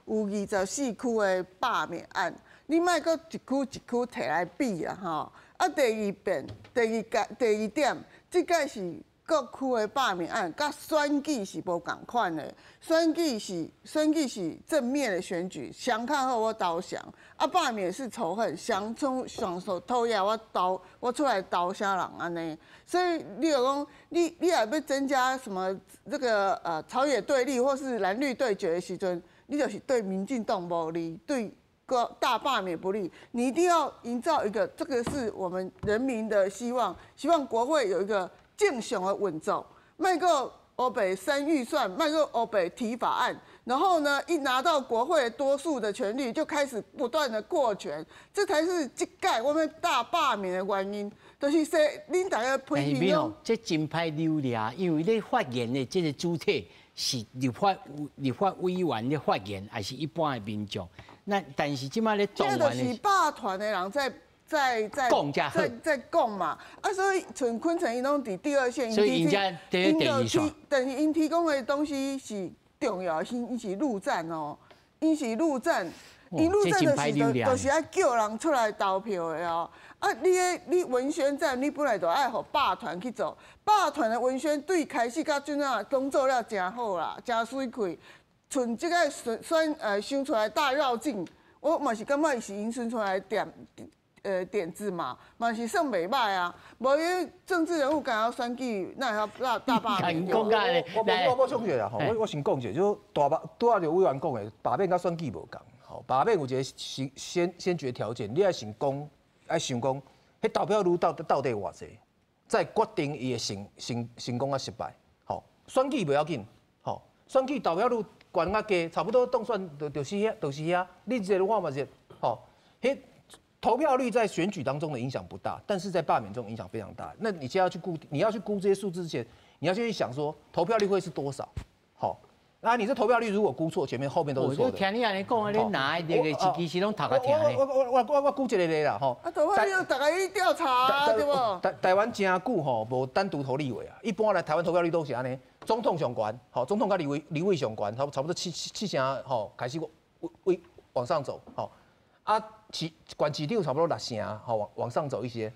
24区的罢免案，你莫搁一区摕来比啊吼。啊，第二点，这届是各区的罢免案，甲选举是无共款的。选举是正面的选举，谁较好我投降。啊，罢免是仇恨，谁上手讨厌我出来投啥人安尼。所以你有讲，你也要增加什么这个朝野对立或是蓝绿对决的时阵，你就是对民进党不利，对大罢免不利。你一定要营造一个，这个是我们人民的希望，希望国会有一个正常的运作，卖个欧北删预算，卖个欧北提法案，然后呢，一拿到国会多数的权利，就开始不断的扩权，这才是这届我们大罢免的原因。就是说，恁大家批评讲，这真歹流俩，因为你发言的这个主体是立法委员的发言，还是一般的民众？那但是即摆咧动员的，就是罢团的人在讲嘛，啊，所以像昆城伊拢伫第2线，所以人家第2线，但是因提供的东西是重要，因是陆战哦，因是陆战，因陆战就是爱叫人出来投票的哦。啊，你文宣战，你本来就爱互罢团去做，罢团的文宣对开始到阵啊，工作了真好啦，真水气。像这个想出来大绕境，我嘛是感觉是因选出来点子嘛是算袂歹啊。无因政治人物敢要选举，那要大罢免。我讲一下吼，我先讲一下，就拄仔就委员讲的，罢免甲选举无共。吼，罢免有一个先决条件，你要想讲，迄投票率到底偌济，再决定伊的成功啊失败。吼，选举袂要紧，吼，选举投票率悬较低，差不多当选就是遐，你一个我嘛是，吼，迄投票率在选举当中的影响不大，但是在罢免中影响非常大。那你现在要去估这些数字之前，你要先去想说投票率会是多少，好。那你这投票率如果估错，前面后面都是错的。我听你安尼讲，你哪一个其实拢头壳听咧。我估一个例啦吼。啊，投票率大家去调查对不？台湾真久吼，无单独投立委啊。一般来台湾投票率都是安尼，总统上悬，吼，总统甲立委上悬，差不多七成吼开始往上走，吼。啊，管市长差不多6成，吼往上走一些。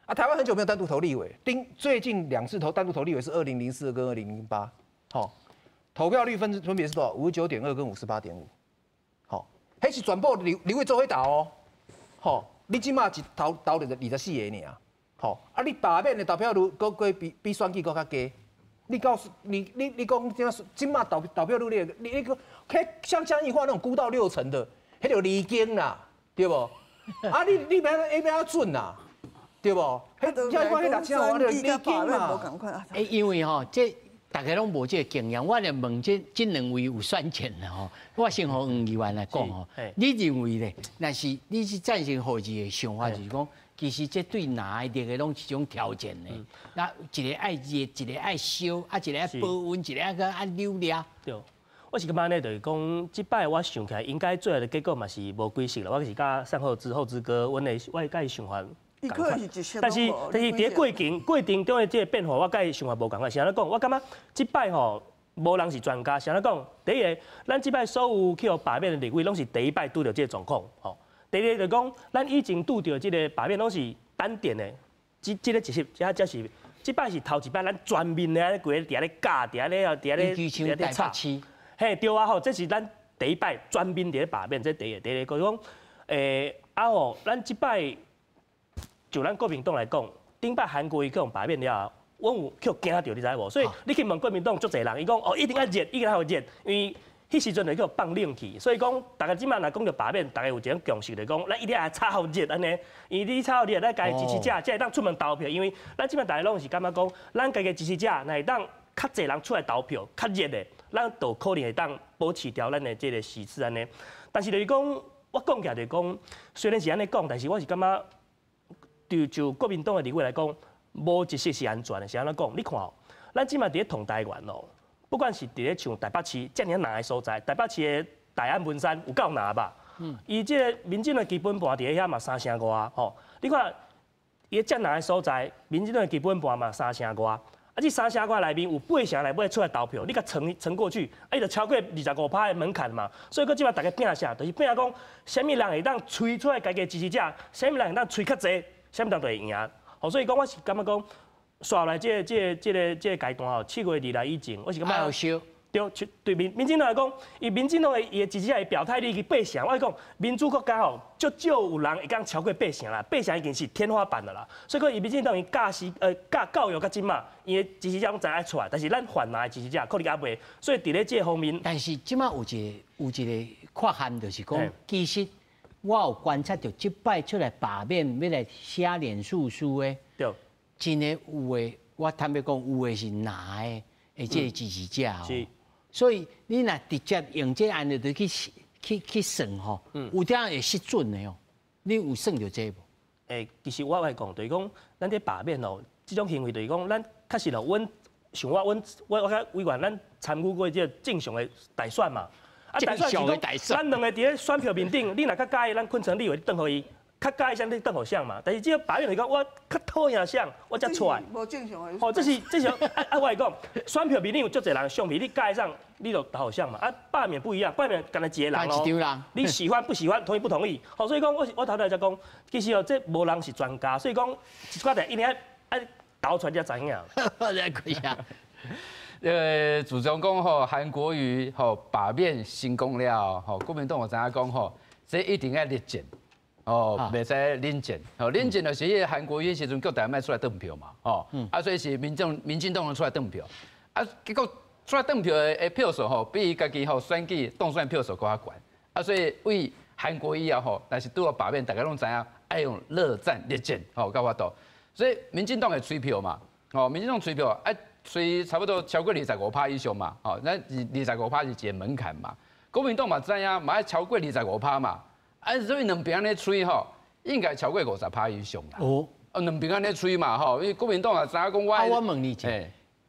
啊，台湾很久没有单独投立委，最近2次单独投立委是2004跟2008，吼。投票率分别是多少？59.2跟58.5，好，迄是全部立委做伙投哦，好，你即马一投24个尔，好，啊，你罢免的投票率佫比选举佫较低，你告诉你讲即马投票率你个，像江宜桦那种估到6成的，迄就离经啦，对不？啊，你要准啦，对不？迄江宜桦迄6成我就离经嘛，因为吼这。大家拢无这个经验，我来问这2位有选前的吼，我先和黄议员来讲吼，你认为咧？那是你是赞成何志的想法，就是讲，其实这对哪一个拢是一种条件呢？那一个爱热，一个爱烧，啊一个爱保温，一个爱溜俩。对，我是感觉呢，就是讲，即摆我想起来，应该最后的结果嘛是无归属了。我是甲善后之歌，我甲伊想法。但是伫过程中的这个变化，我甲伊想法无共款。是安怎讲？我感觉即摆吼，无人是专家。是安怎讲？第一个，咱即摆所有去罢免的立委，拢是第一摆拄到这个状况。吼，第二个就讲，咱以前拄到这个罢免拢是单点的，这个就是这是即摆是头一摆，咱全面的规个伫咧教，伫咧插。嘿，对啊吼，这是咱第一摆全面伫咧罢免，这第二个就是讲，吼，咱即摆。就咱国民党来讲，顶摆韩国瑜去用罢免了，我有去惊到，你知无？所以你去问国民党足侪人，伊讲哦，一定要热，一定要热，因为迄时阵就叫放冷气，所以讲大家即摆若讲到罢免，大家有一种共识，就讲咱一定要炒好热安尼，因为你炒好热，咱家支持者才会当出门投票，因为咱即摆大家拢是感觉讲，咱家己支持者若会当较侪人出来投票，较热的，咱就可能会当保持掉咱的这个席次安尼。但是就是讲，我讲起来就是讲，虽然是安尼讲，但是我是感觉，就国民党的立委来讲，无一式是安全的，是安怎讲？你看哦，咱即摆伫咧同台湾哦。不管是伫咧像台北市遮尔难的所在，台北市的大安文山有够难吧？伊即个民进党基本盘伫咧遐嘛3成外吼，你看伊遮难的所在，民进党基本盘嘛3成外，这3成外内面有8成内尾出来投票，你甲乘过去，就超过25%的门槛嘛。所以佮即摆大家拼啥，就是拼讲，啥物人会当吹出来家己支持者，啥物人会当吹较济，啥物人就会赢。所以讲我是感觉讲。刷来这个阶段吼，7月2日以前，我是感觉对民进党来讲，民进党的支持者的表态率去8成，我讲民主国家吼，足少有人会讲超过8成啦，8成已经是天花板了啦。所以讲，民进党伊教育到今嘛，伊的支持者拢知爱出来，但是咱泛蓝的支持者可能还袂，所以伫咧这方面，但是即马有一个缺陷，就是讲，其实我有观察到，即摆出来罢免要来写脸书书的。对。真诶有诶，我坦白讲，有诶是哪诶，即个支持者哦。所以你若直接用这安尼就去算吼，有点会失准诶哦。你有算到这无？其实我来讲，就是讲，咱这罢免哦，这种行为就是讲，咱确实咯，像我甲委员，咱参与过这正常诶大选嘛。正常诶大选，咱两个伫咧选票面顶，你若较介意，咱昆城立委等互伊。较介意像你邓好像嘛，但是这个罢免来讲，我较讨厌像，我才出来。无正常的。哦，这是我来讲，选票面顶有足侪人相片，你介意上你就好像嘛。罢免不一样，罢免干那一个人咯。你喜欢不喜欢，同意不同意？好，所以讲我头来才讲，其实哦，这无人是专家，所以讲一寡代一定要导出来才知影。来可以啊。主张讲吼，韩国瑜吼罢免成功了，吼国民党我知影讲吼，这一定要立检。袂使冷战，冷战就是迄韩国瑜时阵叫大家卖出来登票嘛，所以是民进党出来登票，结果出来登票的票数比伊家己选举当选票数搁较悬，所以为韩国瑜但是拄到罢免，大家拢知影爱用热战热战，到法度，所以民进党会催票嘛，民进党催票催差不多超过25%以上嘛，那25%是一个门槛嘛，国民党嘛知影嘛爱超过25%嘛。所以两边安尼吹应该超过50%以上啦。两边安尼吹嘛因为国民党也知影讲我问你一下，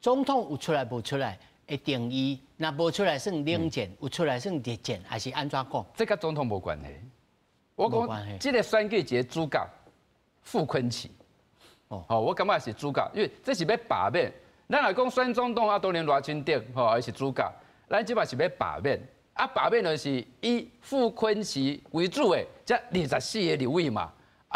总统有出来无出来的定义，那无出来算冷战，有出来算热战，还是安怎讲？这跟总统无关系。我讲，这个选举一个主角傅昆萁，我感觉是主角，因为这是要罢免。咱来讲选总统当年赖清德还是主角，咱即摆是要罢免。罢免就是以傅昆萁为主的，这24个立委嘛。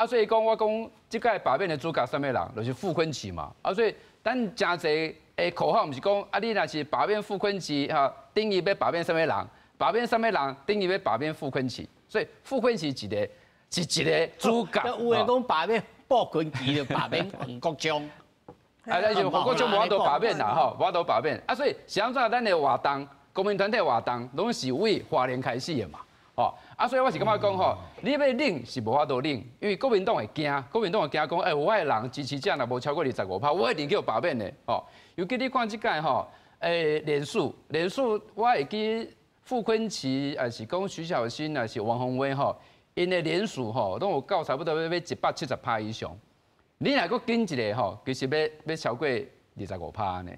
所以讲我讲，这届罢免的主角什么人，就是傅昆萁嘛。所以咱真侪的口号，不是讲你若是罢免傅昆萁等于要罢免什么人，罢免什么人等于要罢免傅昆萁。所以傅昆萁是一个主角。有诶讲罢免傅昆萁，就罢免黄国昌。但是黄国昌无法度罢免啦，无法度罢免。所以是安怎咱的活动？国民团体活动拢是为花莲开始的嘛，所以我是感觉讲你要冷是无法度冷，因为国民党会惊，国民党会惊讲，我的人支持者若无超过25%，我一定叫罢免的，尤其你看这届连署我会记傅昆萁，还是讲徐小新，还是王宏威因的连署拢有到差不多要170%以上，你若搁跟一个其实要超过25%呢。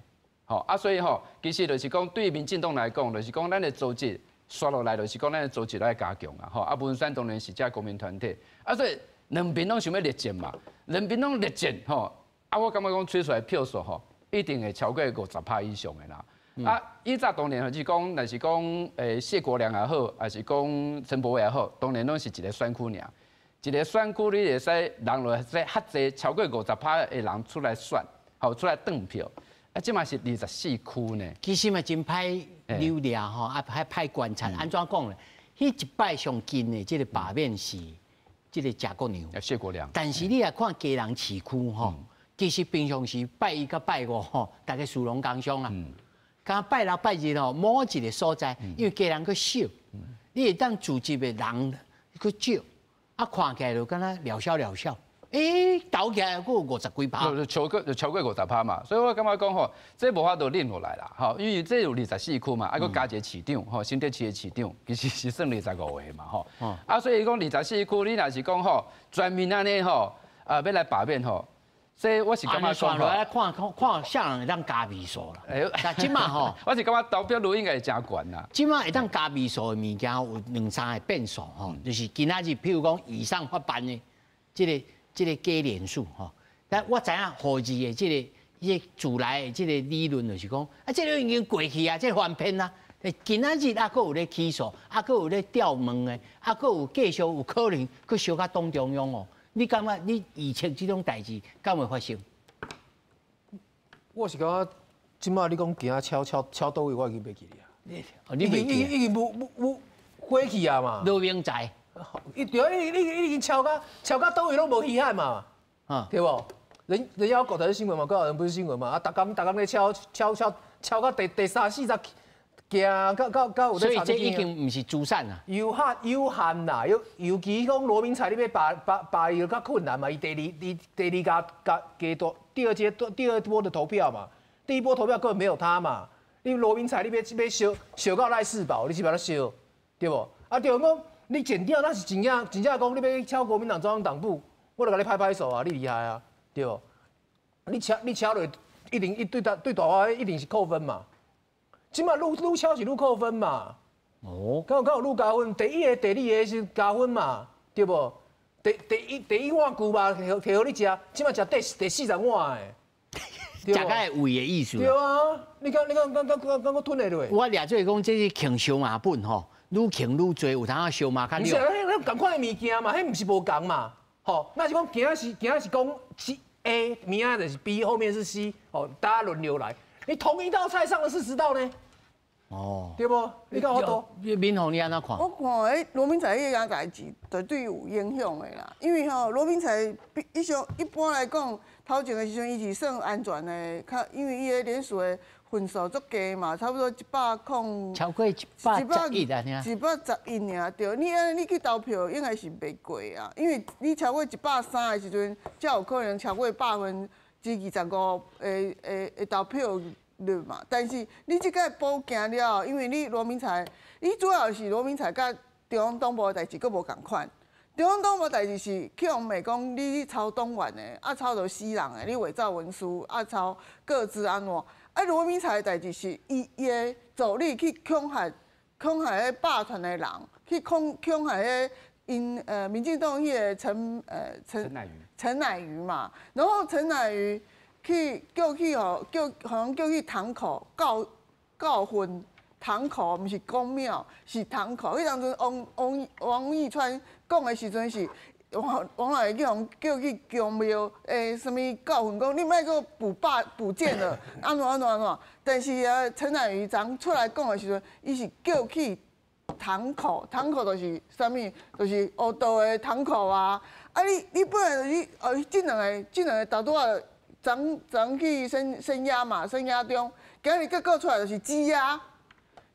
所以其实就是讲，对民进党来讲，就是讲咱的组织刷落来，就是讲咱的组织来加强啊。文山当然是只国民团体，所以两边拢想要热战嘛，两边拢热战我感觉讲吹出来票数一定会超过50%以上的啦。以早当年就是讲，若是讲谢国良也好，还是讲陈柏惟也好，当然拢是一个选区尔，一个选区你会使人落在较济超过50%的人出来选，出来登票。即嘛是24区呢，其实嘛真歹流量还歹观察，安怎讲呢？迄一摆上近的这个罢免是这个贾国牛、谢国良，但是你来看基隆市区其实平常时拜一到拜五大概殊荣工商啊，刚拜六拜日吼，某一个所在，因为家人去少，你会当组织的人去少，啊，看起来就敢若疗效。斗起来有50几趴，就超过50%嘛，所以我感觉讲吼，这无法度练落来啦，吼，因为这有24区嘛，啊，佮加一个市长，吼，新竹市的市长，其实是算25个嘛，吼，啊，所以讲24区，你若是讲吼，全面安尼吼，要来罢免吼，所以我是感觉讲吼，看啥人会当加味素啦。但即马吼，我是感觉投票率应该会真悬啦。即马会当加味素的物件有2-3个变数吼，就是今仔日譬如讲以上法办的这个加连数吼，但我知影何字的这个自来的这个理论就是讲，啊，这个已经过去啊，这翻篇啦。今仔日啊，佫有咧起诉，啊，佫有咧调问的，啊，佫有继续有可能佫烧到党中央哦。你感觉你预测这种代志敢会发生？我是感觉，即马你讲行敲倒位，我已经袂记啊。你袂记？已经无火去啊嘛。罗明才。对啊，你已经敲到倒位拢无稀罕嘛，对不？人家国台新闻嘛，高人不是新闻嘛，啊，逐工咧敲到第3、4十行到有咧。所以这已经唔是疏散啦，有限啦，尤其讲罗明才你要拔伊较困难嘛，伊第二加多第二波的投票嘛，第一波投票根本没有他嘛，你罗明才你要烧到赖世宝，你是把它烧，对不？啊，对讲。你剪掉那是真正讲，你要敲国民党中央党部，我就给你拍手啊，你厉害啊，对不？你敲落一定对大话一定是扣分嘛，即马愈敲是愈扣分嘛。哦，敢有愈加分？第一个、第二个是加分嘛，对不？第一碗牛肉摕互你食，即马食第40碗的。食个胃的意思。对啊，你讲我吞得落。我掠做讲这是轻烧麻本吼。愈轻愈多，有当啊烧麻较了。唔是，迄同款的物件嘛，迄唔是无共嘛。吼，那是讲今仔是讲 A， 明仔就是 B， 后面是 C， 哦，大家轮流来。你同一道菜上了40道呢？哦，对不？你看我多。民宏你安怎看？我看迄罗明才迄件代志绝对有影响的啦，因为吼罗明才一般来讲，头前的时阵伊是算安全的，因为伊个连署的。分数足低嘛，差不多100超过111啊，111尔对。你去投票应该是袂过啊，因为你超过130的时阵，才有可能超过25%的投票率嘛。但是你即个补行了，因为你罗明才，你主要是罗明才甲中央党部的代志佫无共款。中央党部代志是去用美讲你抄党员的，啊抄到死人的，你伪造文书，啊抄各自安怎？啊，罗明才的代志是伊的助理去恐吓迄霸权的人，去恐吓迄因民进党迄个陈乃瑜嘛，然后陈乃瑜叫去堂口告婚，堂口毋是公庙，是堂口。迄当阵王义川讲的时阵是。王老爷叫去公庙，什么告魂讲，你莫个补件了，安怎？但是啊，陈乃瑜昨出来讲的时阵，伊是叫去堂口就是啥物，就是黑道的堂口啊。啊，你本来就是这两个大多啊，昨去升压嘛，升压中，今日结果出来就是羁押。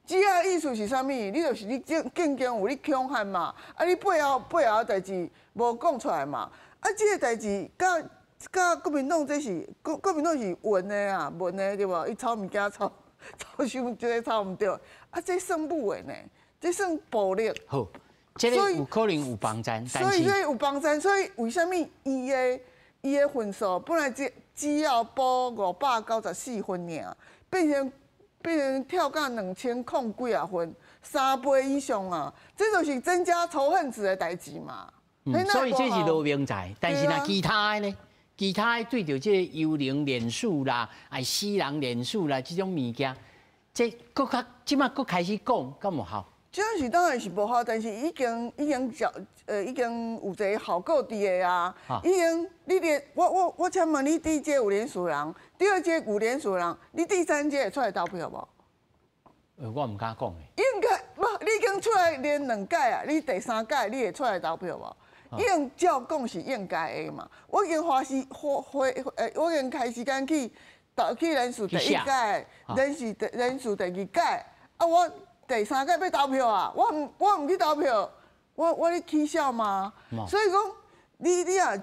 羁押意思是啥物？你就是你经有你恐吓嘛，啊，你背后的代志无讲出来嘛，啊，这个代志甲国民党这是国民党是文的啊，文的对无？伊抄物件抄伤，这个抄唔对，啊，这算不稳呢，这算暴力。好，这个有可能有帮战，所以有帮战，所以为什么伊的分数本来只要补594分尔，变成跳到2000几啊分，3倍以上啊！这就是增加仇恨值的代志嘛。所以这是罗明才，但是呢，其他的呢？其他的对着这个幽灵连署啦、死人连署啦这种物件，即马佫开始讲，敢无效？这是当然是无效，但是已经有一个效果伫的啊。已经你连我请问你第一届有连署人，第二届有连署人，你第三届会出来投票无？我唔敢讲的。应该无，你已经出来连2届啊，你第3届你会出来投票无？应照讲是应该的嘛。我已经我已经开时间去去连署第1届，连署第2届，啊，我第3届要投票啊，我唔去投票，我咧起笑吗？所以讲，你啊，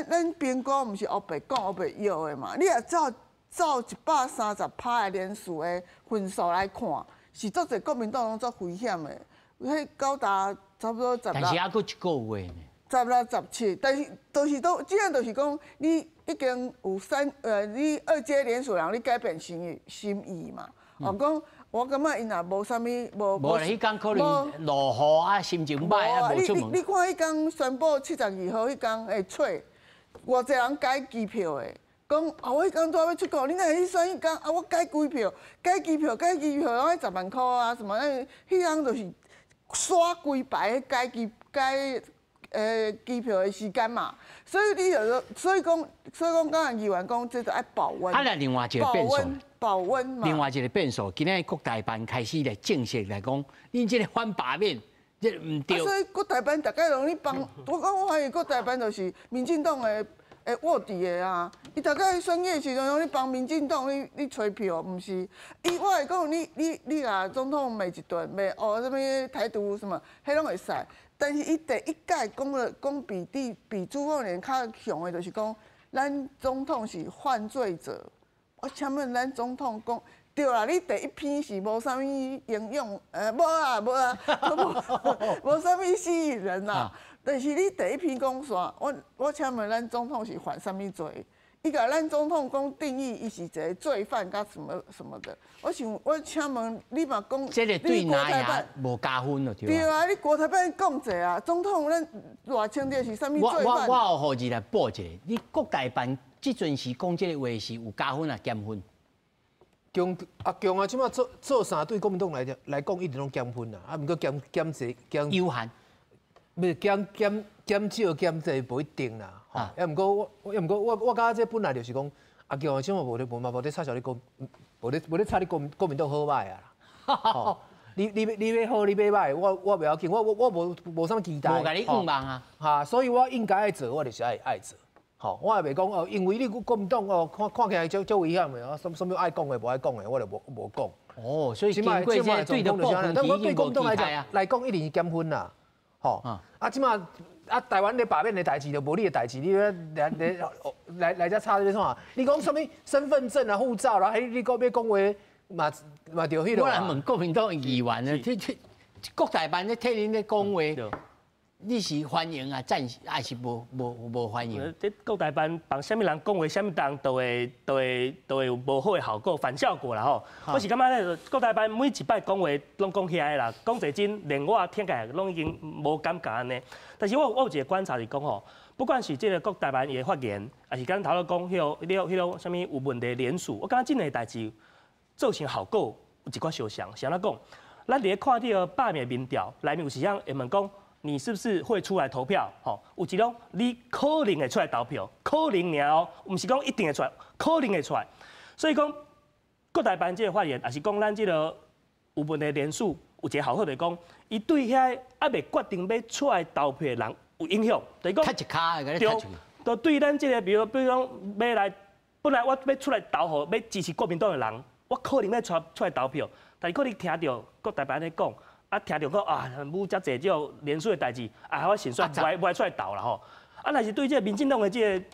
咱评估唔是黑白讲黑白要的嘛，你也照130%的连署的分数来看，是足侪国民党拢足危险的，迄高达差不多10。但是还佫一个月呢。10到17，但是就是都，既然就是讲，你已经有你2阶连署人，你改变心意嘛？讲我感觉因也无啥物无。无迄天可能落雨啊，心情歹啊，无出门。你看迄天宣布72号迄天会出，偌济人改机票的，讲啊我迄天都要出国，你哪会去选迄天啊？我改机票，改机票，然后10万块啊什么？迄天就是刷规排改机票的时间嘛，所以你有所以讲刚才议员讲，这就爱保温。啊，另外一个变数，保温嘛。另外一个变数，今日国台办开始来正式来讲，恁这个反罢免，这唔对。所以国台办大概拢咧帮，我怀疑国台办就是民进党的卧底的啊。伊大概选举的时阵，拢咧帮民进党你吹票，唔是？我会讲你啊，总统骂一顿，骂什么台独什么，迄拢会使。但是伊第1届讲比朱凤莲较强的，就是讲咱总统是犯罪者。我请问咱总统讲对啦，你第1篇是无啥物营养，无啥物吸引人啦。但是你第1篇讲啥？我请问咱总统是犯啥物罪？伊甲咱总统讲定义，伊是一个罪犯，甲什么的。我请问你嘛讲，这个对哪样无加分了对吧？对啊，你国台办讲者啊，总统咱偌清楚是啥物罪犯？我有互你来报一个，你国台办即阵时讲这个话是有加分啊减分？强啊！即马做啥对国民党来讲一定拢减分啊！啊，毋过减有限，不是减少减济无一定啦。毋过我感觉这本来就是讲，阿强啊，即马无咧插小你讲，无咧插你国民党好歹啊啦。你要好，你要歹，我袂要紧，我无啥期待。无甲你硬忙啊。哈，所以我应该爱做，我就是爱做。吼，我也袂讲哦，因为你国民党哦，看起来足危险的哦，什么爱讲的无爱讲的，我就无讲。哦，所以经过这个对的报复，但我对国民党来讲一定是减分啦。吼，即马台湾的罢免的代志就无你的代志，你来遮插这啥？你讲什么身份证啊、护照啦，你讲要讲话嘛就迄落。我来问国民党议员呢，国台办咧替恁咧讲话。你是欢迎啊，赞还是无欢迎？这国台办帮什么人讲话，什么人都会有无好的效果、反效果啦吼。我是感觉咧，国台办每一摆讲话拢讲起来啦，讲侪真，连我听起来拢已经无感觉安尼。但是我有一个观察是讲吼，不管是这个国台办伊的发言，还是刚头咧讲迄个什么有问题联署，我感觉真个代志造成效果有一寡相像。是安怎讲？咱伫看这个罢免民调，内面有时会问讲。你是不是会出来投票？吼，有一种你可能会出来投票，可能尔哦，唔是讲一定会出来，可能会出来。所以讲，国台办这个发言，也是讲咱这个有问题连署有一个好就是讲，伊对遐还未决定要出来投票的人有影响，就是讲，就对咱这个，比如讲要来，本来我要出来投票，要支持国民党的人，我可能要出来投票，但是可能听到国台办咧讲。啊，听到讲啊，武遮济种连续的代志，啊，我先算不爱出来斗啦吼。啊，若是对这民进党的这个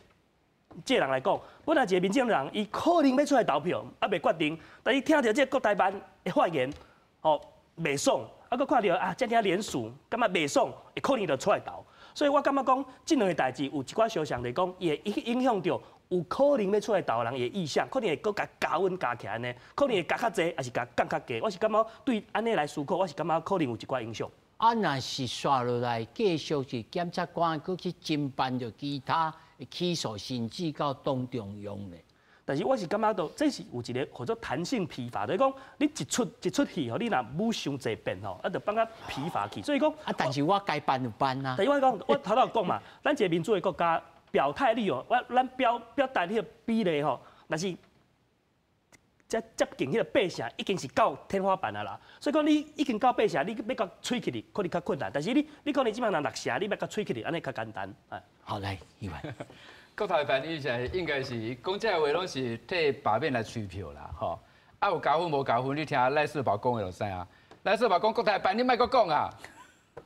人来讲，本来一个民进党人，伊可能要出来投票，啊，未决定，但伊听到这国台办的发言，吼，袂爽，啊，佮看到啊，遮尔连署，感觉袂爽，会可能就出来投。所以我感觉讲，这两个代志有一寡相像，就是讲，伊会影响到有可能要出来投的人的意向，可能会搁加温加起来呢，可能会加较济，还是加降较低。我是感觉对安尼来思考，我是感觉可能有一寡影响。啊，若是刷落来，继续是检察官搁去侦办着其他起诉，甚至到当中用呢。但是我是感觉到这是有一个或者弹性疲乏，就是讲你一出戏吼，你若舞伤济遍吼，啊，就放较疲乏去。所以讲啊，但是我该办就办啊。但是我讲，我头头讲嘛，咱一个民主的国家。表态率哦，咱表达迄个比例吼，但是接近迄个8成，已经是到天花板啊啦。所以讲你已经到8成，你要甲吹起哩，可能较困难。但是你可能即摆若6成，你要甲吹起哩，安尼较简单。好，来，议员。国台办以前应该是讲这话拢是替罢免来吹票啦，吼。啊有加分无加分，你听赖世宝讲的就知啊。赖世宝讲国台办，你莫搁讲啊。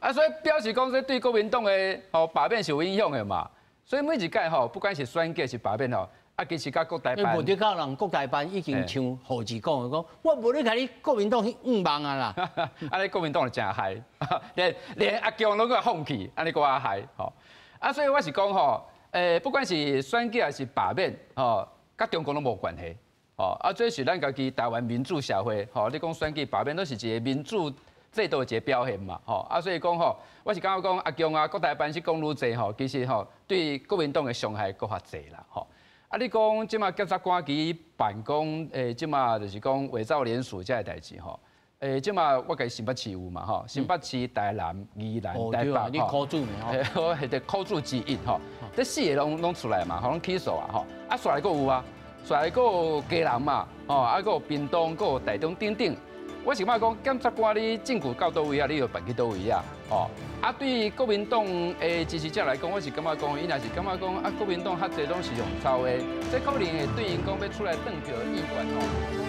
啊，所以表示讲说对国民党的吼罢免是有影响的嘛。所以每一届吼，不管是选举是罢免吼，啊其实甲国台办。无得讲人国台办已经像何志讲的讲，我无咧甲你国民党5万啊啦。啊，你国民党就真害，连阿强拢个放弃，安尼个啊害吼。啊，所以我是讲吼，不管是选举还是罢免，吼，甲中国拢无关系。哦，啊，这是咱家己台湾民主社会，吼，你讲选举罢免都是一个民主制度的一个表现嘛，吼，啊，所以讲吼，我是感觉讲阿强啊，国台办是讲愈济吼，其实吼对国民党的伤害搁较济啦，吼。啊，你讲即马检察官去办讲，即马就是讲伪造联署这个代志吼，即马我家新北市有嘛，吼，新北市、台南、宜兰、台北，你考注没吼？我系得考注之一吼，这4个拢出来嘛，吼，拢起诉啊，吼，啊，煞来搁有啊。所以，有基隆嘛，哦，啊，有屏东，有台中等等。我是感觉讲，检察官你证据到倒位啊，你就办去倒位啊，哦。啊，对于国民党的支持者来讲，我是感觉讲，伊若是感觉讲，啊，国民党较济拢是用抄的，这可能会对因讲要出来登票的意愿哦。